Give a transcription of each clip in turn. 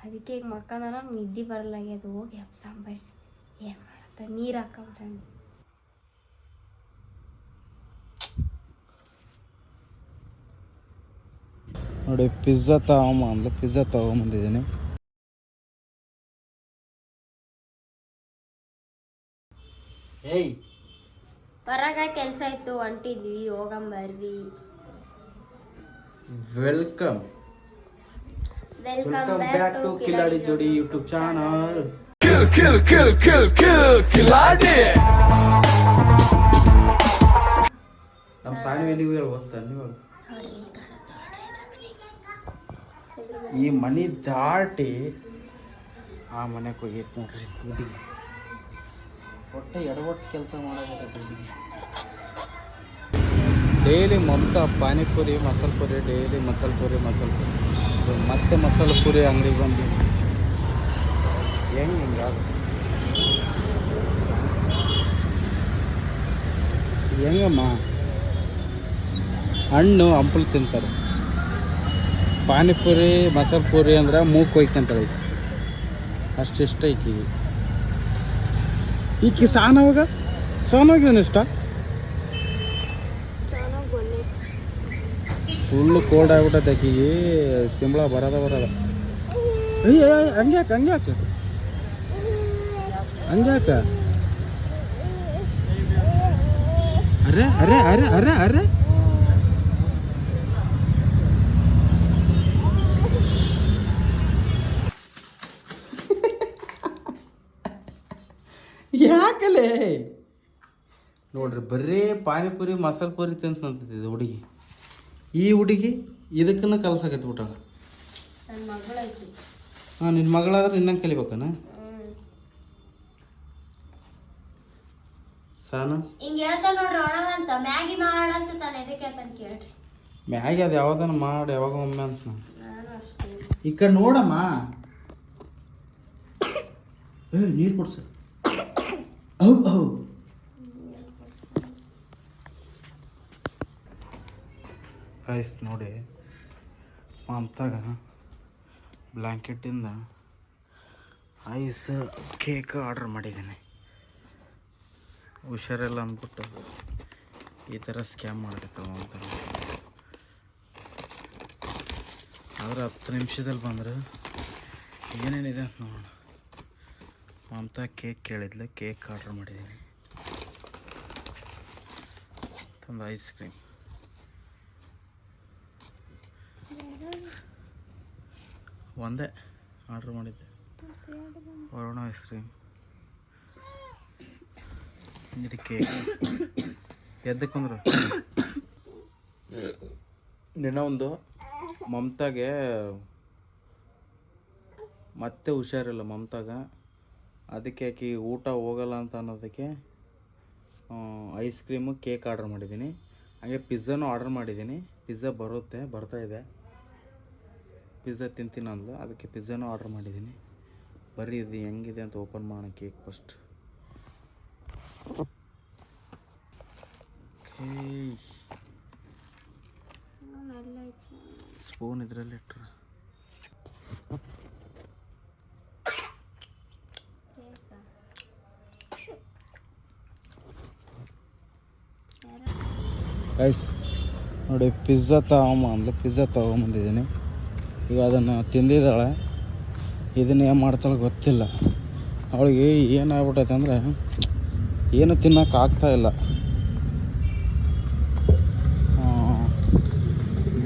ಅದಕ್ಕೆ ಈಗ ಮಕ್ಕಂದ್ರೆ ನಿದ್ದೆ ಬರಲಾಗ್ಯದು. ಹೋಗಿ ಹಬ್ಬ ಸಾಂಬಾರು ಏನು ಮಾಡತ್ತ, ನೀರು ಹಾಕೊಂಡ್ರೆ ನೋಡಿ ಪಿಜ್ಜಾ ತಗೊಂಬಂದು ಪಿಜ್ಜಾ ತಗೊಂಬಂದಿದ್ದೀನಿ. ಏಯ್ ಹೊರಗ ಕೆಲಸ ಇತ್ತು, ಹೊಂಟಿದ್ವಿ, ಹೋಗಂಬರ್ರಿ. Welcome welcome back to Kiladi ಜೋಡಿ ಯೂಟ್ಯೂಬ್ ಚಾನಲ್. ನಮ್ಮ ಸಾಣಿವೆಲಿಗೂ ಹೇಳಿ ಹೋಗ್ತಾನೆ ನೀವು. ಈ ಮನೆ ದಾಟಿ ಆ ಮನೆಗೆ ಹೋಗೈತೆ ನೋಡ್ರಿ ಹುಡುಗಿ. ಹೊಟ್ಟೆ ಎಡವಟ್ಟು ಕೆಲಸ ಮಾಡೋದು. ಡೈಲಿ ಮಮತಾ ಪಾನಿಪುರಿ ಮಸಾಲೆ ಪುರಿ, ಡೈಲಿ ಮಸಾಲೆ ಪುರಿ ಮತ್ತೆ ಮಸಾಲೆ ಪುರಿ ಅಂಗಡಿಗೆ ಬಂದು ಹಿಂಗಾಗುತ್ತೆ ಹೆಂಗಮ್ಮ. ಹಣ್ಣು ಹಂಪಲು ತಿಂತಾರೆ, ಪಾನಿಪುರಿ ಮಸಾಲೆ ಪುರಿ ಅಂದ್ರೆ ಮೂಗು ಕೊಯ್ಕೊಂತಾರೆ. ಅಷ್ಟಿಷ್ಟ ಈಕಿ ಸಾನವಾಗ ಏನು ಇಷ್ಟ. ಫುಲ್ಲು ಕೋಲ್ಡ್ ಆಗ್ಬಿಟ್ಟೈತೆ ಆಕಿಗೆ. ಸಿಂಬಳ ಬರೋದ ಅಯ್ಯ ಹಂಗ್ಯಾಕ ಅರೆ ಅರೆ ಅರೆ ಅರೆ ಅರೆ ಯಾಕಲೆ ನೋಡ್ರಿ, ಬರೀ ಪಾನಿಪುರಿ ಮಸಾಲೆ ಪುರಿ ತಿಂತಂತಿದ್ದು ಹುಡುಗಿ. ಈ ಹುಡುಗಿ ಇದಕ್ಕನ್ನ ಕಲ್ಸಾಕೈತಿ ಬಿಟ್ಟಾಳ. ಹಾಂ, ನಿನ್ನ ಮಗಳಾದ್ರೆ ಇನ್ನಂಗೆ ಕಲಿಬೇಕನ ಸಾನ. ಮ್ಯಾಗಿ ಅದು ಯಾವ್ದನ್ನ ಮಾಡಿ ಯಾವಾಗ ಒಮ್ಮೆ ಅಂತ ಈ ಕಡೆ ನೋಡಮ್ಮ. ನೀರು ಕೊಡ್ಸ. ಗೈಸ್ ನೋಡಿ, ಮಮತಾಗ ಬ್ಲ್ಯಾಂಕೆಟಿಂದ ಐಸ್ ಕೇಕ್ ಆರ್ಡ್ರ್ ಮಾಡಿದ್ದೀನಿ. ಹುಷಾರಿಲ್ಲ ಅಂದ್ಬಿಟ್ಟು ಈ ಥರ ಸ್ಕ್ಯಾಮ್ ಮಾಡಬೇಕಲ್ಲ ಮಮತಾ. ಆದರೆ 10 ನಿಮಿಷದಲ್ಲಿ ಬಂದರೆ ಏನೇನಿದೆ ಅಂತ ನೋಡೋಣ. ಮಮತಾ ಕೇಕ್ ಕೇಳಿದ್ಲು, ಕೇಕ್ ಆರ್ಡ್ರ್ ಮಾಡಿದ್ದೀನಿ. ಒಂದು ಐಸ್ ಕ್ರೀಮ್ ಒಂದೇ ಆರ್ಡ್ರ್ ಮಾಡಿದ್ದೆ. ವರುಣ ಐಸ್ ಕ್ರೀಮ್, ಇದು ಕೇಕ್. ಎದ್ದಕ್ಕಂದ್ರು ದಿನ ಒಂದು ಮಮತಾಗೆ ಮತ್ತೆ ಹುಷಾರಿಲ್ಲ ಮಮತಾಗ. ಅದಕ್ಕೆ ಆಕಿ ಊಟ ಹೋಗಲ್ಲ ಅಂತ ಅನ್ನೋದಕ್ಕೆ ಐಸ್ ಕ್ರೀಮು ಕೇಕ್ ಆರ್ಡ್ರ್ ಮಾಡಿದ್ದೀನಿ. ಹಾಗೆ ಪಿಜ್ಜಾನು ಆರ್ಡ್ರ್ ಮಾಡಿದ್ದೀನಿ. ಪಿಜ್ಜಾ ಬರ್ತಾ ಇದೆ. ಪಿಜ್ಜಾ ತಿಂತೀನಿ ಅಂದ್ಲು, ಅದಕ್ಕೆ ಪಿಜ್ಜಾನು ಆರ್ಡ್ರ್ ಮಾಡಿದ್ದೀನಿ. ಬರ್ರಿ ಇದು ಹೆಂಗಿದೆ ಅಂತ ಓಪನ್ ಮಾಡೋಣ ಕೇಕ್ ಫಸ್ಟ್. ಸ್ಪೂನ್ ಇದರಲ್ಲಿ ಇಟ್ರ ಗೈಸ್ ನೋಡಿ, ಪಿಜ್ಜಾ ತಗೊಂಬಂದಿದ್ದೀನಿ. ಈಗ ಅದನ್ನು ತಿಂದಿದ್ದಾಳೆ. ಇದನ್ನ ಏನು ಮಾಡ್ತಾಳೆ ಗೊತ್ತಿಲ್ಲ. ಅವಳಿಗೆ ಏನಾಗ್ಬಿಟ್ಟೈತೆ ಅಂದರೆ ಏನು ತಿನ್ನೋಕೆ ಆಗ್ತಾಯಿಲ್ಲ.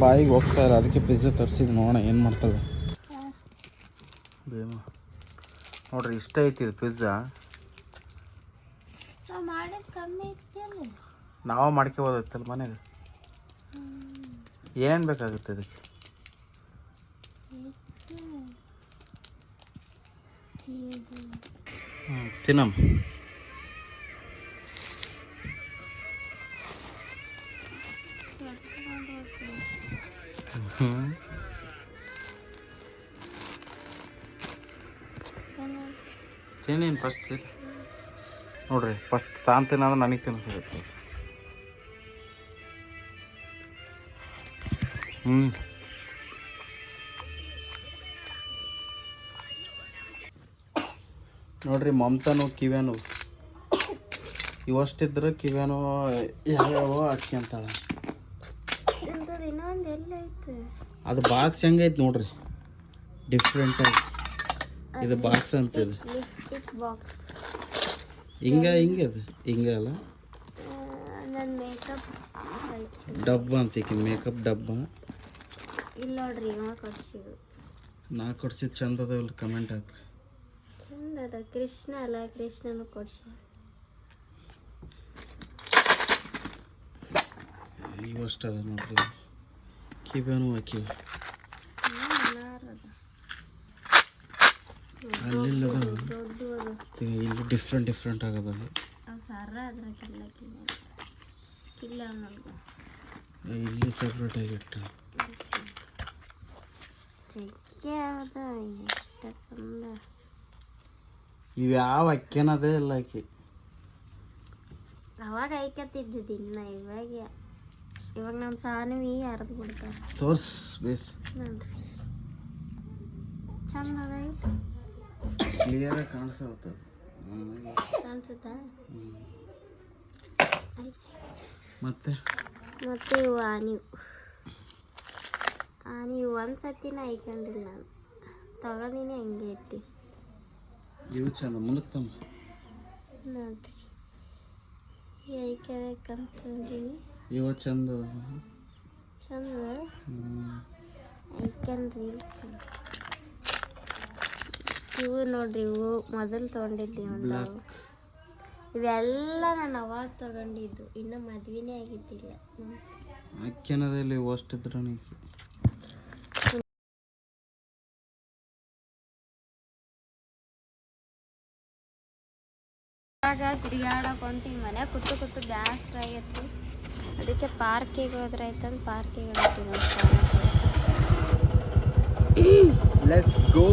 ಬಾಯಿಗೆ ಹೋಗ್ತಾಯಿಲ್ಲ. ಅದಕ್ಕೆ ಪಿಜ್ಜಾ ತರಿಸಿದ್ದು, ನೋಡೋಣ ಏನು ಮಾಡ್ತಾಳೆ. ಬೇಮ ನೋಡ್ರಿ, ಇಷ್ಟ ಐತಿ ಇದು ಪಿಜ್ಜಾ. ನಾವು ಮಾಡ್ಕೋಬೋದೈತಲ್ಲ ಮನೆಗೆ. ಏನೇನು ಬೇಕಾಗುತ್ತೆ ಅದಕ್ಕೆ? ತಿನ್ನಮ್ಮ. ತಿನ್ನಿ ಫಸ್ಟ್ ನೋಡ್ರಿ. ಫಸ್ಟ್ ತಿನ್ನೋದು ನನಗೆ ತಿನ್ನಿಸುತ್ತೆ. ನೋಡ್ರಿ ಮಮತಾನು ಕಿವ್ಯಾನು ಇವಷ್ಟಿದ್ರೆ ಕಿವ್ಯಾನು ಯಾವ್ಯಾವ ಅಕ್ಕಿ ಅಂತಾಳೆ. ಇನ್ನೊಂದು ಎಲ್ಲ ಐತೆ ಅದು ಬಾಕ್ಸ್ ಹೆಂಗೈತೆ ನೋಡ್ರಿ, ಡಿಫ್ರೆಂಟ್ ಆಗಿ. ಇದು ಬಾಕ್ಸ್ ಅಂತಿದೆ, ಲಿಪ್ಸ್ಟಿಕ್ ಬಾಕ್ಸ್. ಹಿಂಗೆ ಅದು ಹಿಂಗೆ ಅಲ್ಲ, ನನ್ನ ಮೇಕಪ್ ಡಬ್ಬ ಅಂತೀಕಿ, ಮೇಕಪ್ ಡಬ್ಬ. ಇಲ್ಲ ನೋಡ್ರಿ, ಇವ ಕೊಡ್ಸಿದ್ದು. ನಾ ಕೊಡ್ಸಿದ್ದು ಚಂದ ಅದಾವಲ್ಲ, ಕಮೆಂಟ್ ಹಾಕ್ರಿ. ಚಂದ ಅದ. ಕೃಷ್ಣ ಅಲ್ಲ, ಕೃಷ್ಣನು ಕೊಡ್ಸಿ. ಇವಷ್ಟು ಅದ ನೋಡ್ರಿ, ಕಿವ್ಯಾನು ಹಾಕಿವ. ಅಲ್ಲಿಲ್ಲ ಇಲ್ಲಿ ಡಿಫ್ರೆಂಟ್ ಆಗದಲ್ಲ. ಸರ ಅದ್ರಾಗಿಲ್ಲ ಕಿಲ್ಲ ನೋಡ್ಕೊ. ಇಲ್ಲಿ ಸಪ್ರೇಟ್ ಆಗಿ ಇಟ್ಟ ಚೆಕ್ಕೆ ಯಾವ್ದ ಎಷ್ಟು ಚಂದ. ಇವು ಯಾವ ಅಕ್ಕೇನದೇ ಇಲ್ಲ ಆಕಿ. ಅವಾಗ ಐಕತ್ತಿದ್ದು ಇನ್ನ ಇವಾಗ ನಮ್ಮ ಸಾನುವಿ ಅರ್ದು ಬಿಡ್ತಾರೆ. ತೋರ್ಸ್ ಬೇಸ್ ನೋಡ್ರಿ ಚಂದ ಅದ. ಕ್ಲಿಯರಾಗಿ ಕಾಣಿಸುತ್ತೆ. ಕಾಣಿಸುತ್ತಾ? ಮತ್ತೆ ಇವು ಆನಿ ಒಂದ್ಸತಿನ ಐಕೊಂಡಿಲ್ಲ ನಾನು, ತಗೊಂಡಿನಿ ಹಂಗೆ ಐತಿ. ಇವು ಚಂದ, ಮುಂದಕ್ಕೆ ತಮ್ಮ ನೋಡ್ರಿ ಐಕಬೇಕಂತಂದೀನಿ. ಇವು ಚಂದ ಐಕನ್ ರೀಲ್ಸ್. ಇವು ನೋಡ್ರಿ, ಇವು ಮೊದಲು ತೊಗೊಂಡಿದ್ದೆ ಒಂದು. ಇವೆಲ್ಲ ನಾನು ಅವಾಗ ತಗೊಂಡಿದ್ದು, ಇನ್ನು ಮದ್ವೆನೇ ಆಗಿದ್ದಿಲ್ಲ. ಅಕ್ಕೇನದಲ್ಲಿ ಅಷ್ಟಿದ್ರ ಇವಾಗ ತಿರುಗಾಡಕ್ಕೆ ಹೊಂಟೀನಿ. ಮನೆ ಕೂತು ಬ್ಯಾಸ್ರ ಆಗೈತಿ. ಅದಕ್ಕೆ ಪಾರ್ಕಿಗೆ ಹೋದ್ರೆ ಆಯ್ತಂದು ಪಾರ್ಕಿಗೆ ಹೊಂಟೀನಿ. Let's go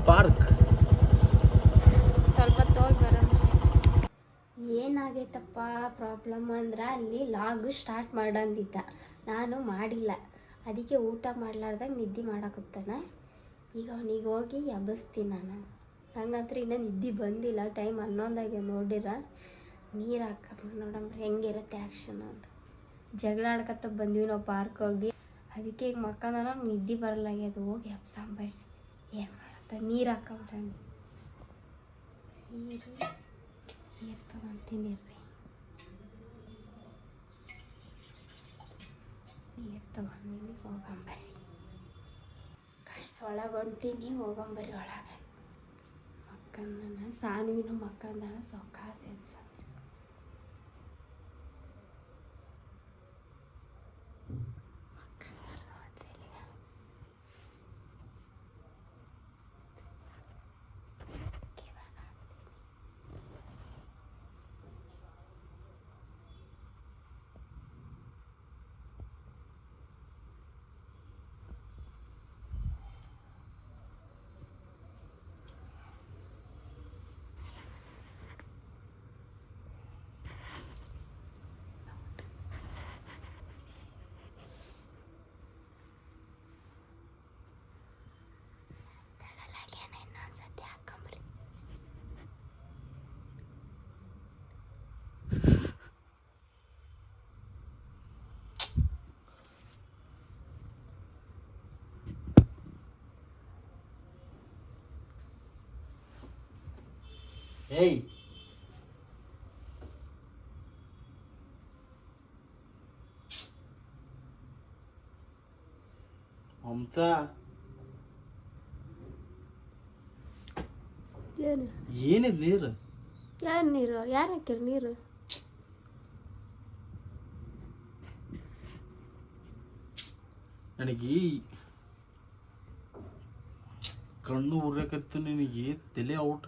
park. ಸ್ವಲ್ಪ ಹೋಗಿ ಬರೋಣ. ಏನಾಗೈತಪ್ಪ ಪ್ರಾಬ್ಲಮ್ ಅಂದ್ರೆ, ಅಲ್ಲಿ ಲಾಗು ಸ್ಟಾರ್ಟ್ ಮಾಡಂದಿದ್ದ, ನಾನು ಮಾಡಿಲ್ಲ. ಅದಕ್ಕೆ ಊಟ ಮಾಡ್ಲಾರ್ದಾಗ ನಿದ್ದೆ ಮಾಡಾಕತ್ತಾನ. ಈಗ ಅವನಿಗೆ ಹೋಗಿ ಎಬ್ಬಿಸ್ತೀನಿ ನಾನು. ಹಂಗಂದ್ರೆ ಇನ್ನೂ ನಿದ್ದೆ ಬಂದಿಲ್ಲ. ಟೈಮ್ 11 ನೋಡಿರ. ನೀರು ಹಾಕಮ್ಮ ನೋಡಂಬ್ರಿ ಹೆಂಗಿರುತ್ತೆ ಆ್ಯಕ್ಷನ್ ಅಂತ. ಜಗಳ ಆಡ್ಕತ್ತ ಬಂದ್ವಿ ನಾವು ಪಾರ್ಕ್ ಹೋಗಿ. ಅದಕ್ಕೆ ಈಗ ಮಕ್ಕಂದ ನಮ್ಗೆ ನಿದ್ದೆ ಬರಲಾಗ್ಯದು. ಹೋಗಿ ಎಬ್ಸಾಂಬರ್ರಿ, ಏನು ಮಾಡತ್ತ. ನೀರು ಹಾಕಂಬ್ರಿ, ನೀರು ತೊಗೊಂತೀನಿ ರೀ. ನೀರು ತೊಗೊಂಡಿನಿ, ಹೋಗಂಬರ್ರಿ. ಕಾಯಿಸ್ ಒಳಗೆ ಹೊಂಟೀನಿ, ಹೋಗಂಬರ್ರಿ ಒಳಗೆ. ಮಕ್ಕಂದನ ಸಾನುವಿನ ಮಕ್ಕಂದನ ಸೊಕ್ಕಾಸ ಎಬ್ಸಂಬ್ರಿ. ಏಯ್ ಮಮತಾ, ಏನಿದ್ ನೀರು? ಯಾರು ನೀರು? ಯಾರು ಹಾಕ್ಯಾರ ನೀರು? ನನಗೆ ಕಣ್ಣು ಉರ್ರಕತ್ತು. ನಿನಗೆ ತಲೆ ಔಟ್.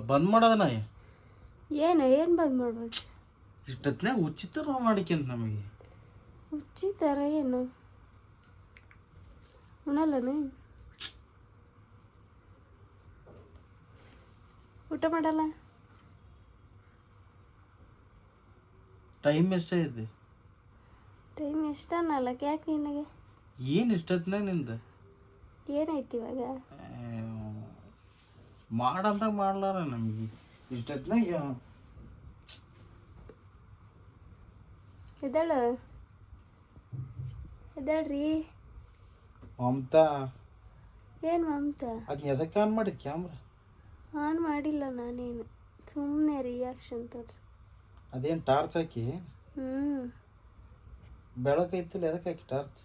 ಬಂದ್ ಮಾಡೋದನ ಏನು ಬಂದ್ ಮಾಡ್ಬೇಕು? ಇಷ್ಟತ್ನಾಗ ಉಚಿತ ಮಾಡಿಕ್ಯಂತ ನಮಗೆ. ಉಚಿತರ ಏನು ಉಣಲ್ಲನು? ಊಟ ಮಾಡಲ್ಲ? ಟೈಮ್ ಎಷ್ಟೈತಿ? ಟೈಮ್ ಎಷ್ಟನ್ನಲ್ಲ. ಯಾಕೆ ನಿನಗೆ ಏನು ಇಷ್ಟತ್ನಾಗ ನಿಂದ? ಏನೈತಿ ಇವಾಗ? ಮಾಡಂದಾಗ ಮಾಡ್ಲಾರ ನಮಗೆ ಇಷ್ಟೊತ್ತಿನಾಗ ಎದ್ದಾಳು ಎದ್ದಾಳ್ರಿ. ಮಮತಾ ಏನು ಮಮತಾ? ಅದನ್ನ ಎದಕ್ಕೆ ಆನ್ ಮಾಡಿದ್ ಕ್ಯಾಮ್ರಾ? ಆನ್ ಮಾಡಿಲ್ಲ ನಾನೇನು, ಸುಮ್ಮನೆ ರಿಯಾಕ್ಷನ್ ತೋರಿಸು. ಅದೇನು ಟಾರ್ಚ್ ಹಾಕಿ? ಬೆಳಕೈತಿಲ್ಲ, ಎದಕ್ಕೆ ಹಾಕಿ ಟಾರ್ಚ್?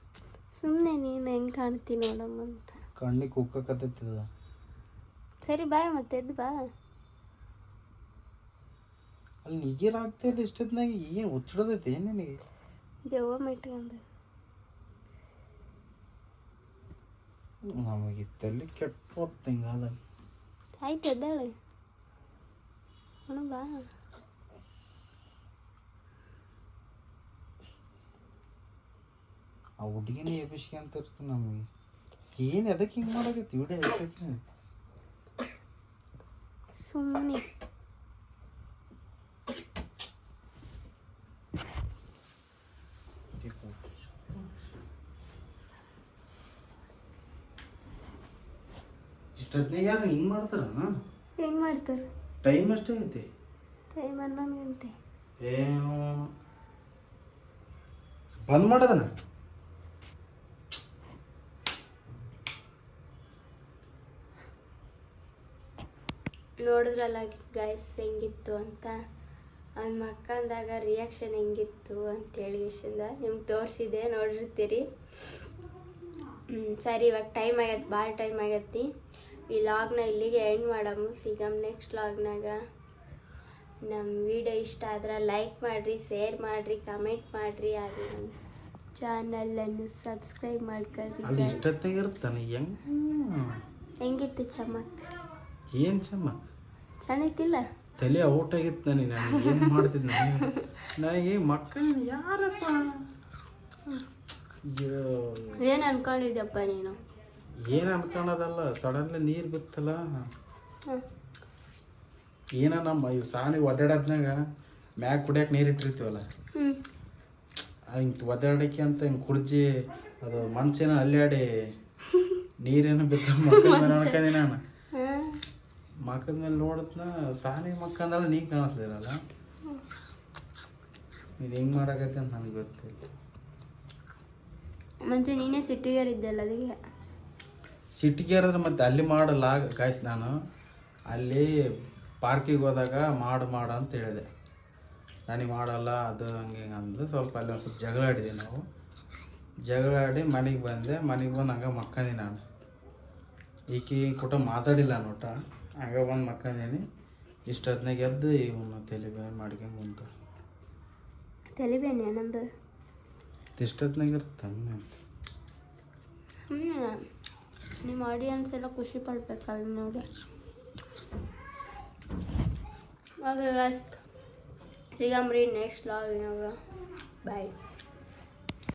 ಸುಮ್ಮನೆ ನೀನು ಹೆಂಗೆ ಕಾಣ್ತೀನಿ ನೋಡಮ್ಮ ಅಂತ. ಕಣ್ಣಿಗೆ ಕುಕ್ಕಕತ್ತೈತದ. ಸರಿ ಬಾಯ್, ಮತ್ತೆ ಎದ್ದು ಬಾ. ಅಲ್ಲಿ ನೀರು ಆಗ್ತಿಲ್ಲ ಇಷ್ಟೊತ್ತಿನಾಗ, ಏನು ಹುಚ್ಚಿಡೋದೈತೆ ಏನು ನಿನಗೆ? ದೆವ್ವ ಮೆಟ್ಕೊಂಡು ನಮಗೆ ತಲೆ ಕೆಟ್ಟು ಹಿಂಗಾದ. ಆಯ್ತು ಎದ್ದಾಳೆ ಬಾ. ಆ ಹುಡುಗಿನೇ ಎಬ್ಬಿಸ್ಕೆ ಅಂತ ಇರ್ತೀನಿ ನಮಗೆ. ಏನು ಅದಕ್ಕೆ ಹಿಂಗೆ ಮಾಡಾಕೈತಿ ವಿಡಿಯೋ ಹೇಳ್ತೈತಿ ಸುಮ್ಮನೆ. ಇಷ್ಟೊತ್ತಿನಾಗ ಯಾರು ಹಿಂಗೆ ಮಾಡ್ತಾರ? ಹೆಂಗೆ ಮಾಡ್ತಾರೆ? ಟೈಮ್ ಅಷ್ಟೇ ಐತಿ. ಟೈಮ್ 11 ಗಂಟೆ. ಏನು ಬಂದ್ ಮಾಡೋದನ? ನೋಡಿದ್ರಲ್ಲ ಗೈಸ್ ಹೆಂಗಿತ್ತು ಅಂತ, ಅವ್ನ ಮಕ್ಕಂದಾಗ ರಿಯಾಕ್ಷನ್ ಹೆಂಗಿತ್ತು ಅಂತೇಳಿ ಇಷ್ಟಿಂದ ನಿಮ್ಗೆ ತೋರಿಸಿದೆ, ನೋಡಿರ್ತೀರಿ. ಸರಿ, ಇವಾಗ ಟೈಮ್ ಆಗೈತೆ, ಭಾಳ ಟೈಮ್ ಆಗೈತಿ. ಈ ಲಾಗ್ನ ಇಲ್ಲಿಗೆ ಎಂಡ್ ಮಾಡಮು. ಸಿಗಮ್ ನೆಕ್ಸ್ಟ್ ಲಾಗ್ನಾಗ. ನಮ್ಮ ವಿಡಿಯೋ ಇಷ್ಟ ಆದ್ರೆ ಲೈಕ್ ಮಾಡಿರಿ, ಶೇರ್ ಮಾಡಿರಿ, ಕಮೆಂಟ್ ಮಾಡಿರಿ, ಹಾಗೆ ನಮ್ಮ ಚಾನಲನ್ನು ಸಬ್ಸ್ಕ್ರೈಬ್ ಮಾಡ್ಕೊಳ್ರಿ. ಅಲ್ಲಿ ಇಷ್ಟೊತ್ತಾಗ ಇರ್ತಾನೆ ಹೆಂಗಿತ್ತು ಚಮಕ್? ಏನು ಚಮಕ್? ಚೆನ್ನಾಗಿತ್ತಿಲ್ಲ? ತಲೆ ಔಟ್ ಆಗಿತ್ತು ನನಗೆ. ನಾನು ಏನು ಮಾಡ್ತಿದ್ದೆ ನನಗೆ ಮಕ್ಕಳು ಯಾರಪ್ಪ? ಏನು ಅನ್ಕೊಂಡಿದ್ದಪ್ಪ ನೀನು? ಏನು ಅನ್ಕೊಳ್ಳೋದಲ್ಲ, ಸಡನ್ಲಿ ನೀರು ಬಿತ್ತಲ್ಲ, ಏನ ನಮ್ಮ ಇವು ಸಾನಿಗೆ ಒದ್ದಾಡದ್ನಾಗ ಮ್ಯಾಗ ಕುಡಿಯೋಕೆ ನೀರು ಇಟ್ಟಿರ್ತೀವಲ್ಲ, ಹಿಂಗೆ ಒದ್ದಾಡಕ್ಕೆ ಅಂತ ಹಿಂಗೆ ಕುಡ್ಜಿ ಅದು ಮಂಚೇನ ಅಲ್ಲಾಡಿ ನೀರೇನು ಬಿತ್ತ ಮಕ್ಕದ ಮೇಲೆ ಅನ್ಕೊಂಡಿ ನಾನು. ಮಕ್ಕದ ಮೇಲೆ ನೋಡತ್ನ ಸಾನಿಗೆ ಮಕ್ಕಂದಲ್ಲ ನೀ ಕಾಣಿಸ್ಲಿರಲ್ಲ. ಇದು ಹೆಂಗೆ ಮಾಡಾಕೈತೆ ಅಂತ ನನಗೆ ಗೊತ್ತಿಲ್ಲ. ಮತ್ತೆ ನೀನೇ ಸಿಟ್ಟಿಗೇರಿದ್ದಲ್ಲ ಅದಕ್ಕೆ. ಸಿಟ್ಟಿಗೇರಿದ್ರೆ ಮತ್ತೆ ಅಲ್ಲಿ ಮಾಡಲ್ಲ ಗಾಯ್ಸ್. ನಾನು ಅಲ್ಲಿ ಪಾರ್ಕಿಗೆ ಹೋದಾಗ ಮಾಡು ಅಂತ ಹೇಳಿದೆ. ನನಗೆ ಮಾಡಲ್ಲ ಅದು ಹಂಗೆ ಹಿಂಗೆ ಅಂದು ಸ್ವಲ್ಪ ಅಲ್ಲಿ ಒಂದು ಸ್ವಲ್ಪ ಜಗಳ ಆಡಿದ್ವಿ ನಾವು. ಜಗಳ ಆಡಿ ಮನೆಗೆ ಬಂದೆ. ಮನೆಗೆ ಬಂದು ಹಂಗೆ ಮಕ್ಕಂದಿ ನಾನು. ಈಕಿ ಕೂಟ ಮಾತಾಡಿಲ್ಲ ನೋಟ, ಹಂಗೆ ಬಂದು ಮಕ್ಕಂದೀನಿ. ಇಷ್ಟೊತ್ತಿನಾಗ ಎದ್ದು ಇವನು ತಲೆಬೇನೆ ಮಾಡ್ಕೊಂಡು ಬಂತು. ತಲೆಬೇನೆ ನಮ್ದು ಇಷ್ಟೊತ್ತಿನಾಗ ಇರ್ತಾನೆ. ನಿಮ್ಮ ಆಡಿಯನ್ಸ್ ಎಲ್ಲ ಖುಷಿ ಪಡ್ಬೇಕಲ್ಲ ನೋಡಿ. ಓಕೆ ಗಾಯ್ಸ್, ಸಿಗಮ್ರಿ ನೆಕ್ಸ್ಟ್ ಲಾಗ್ನಾಗ. ಬಾಯ್.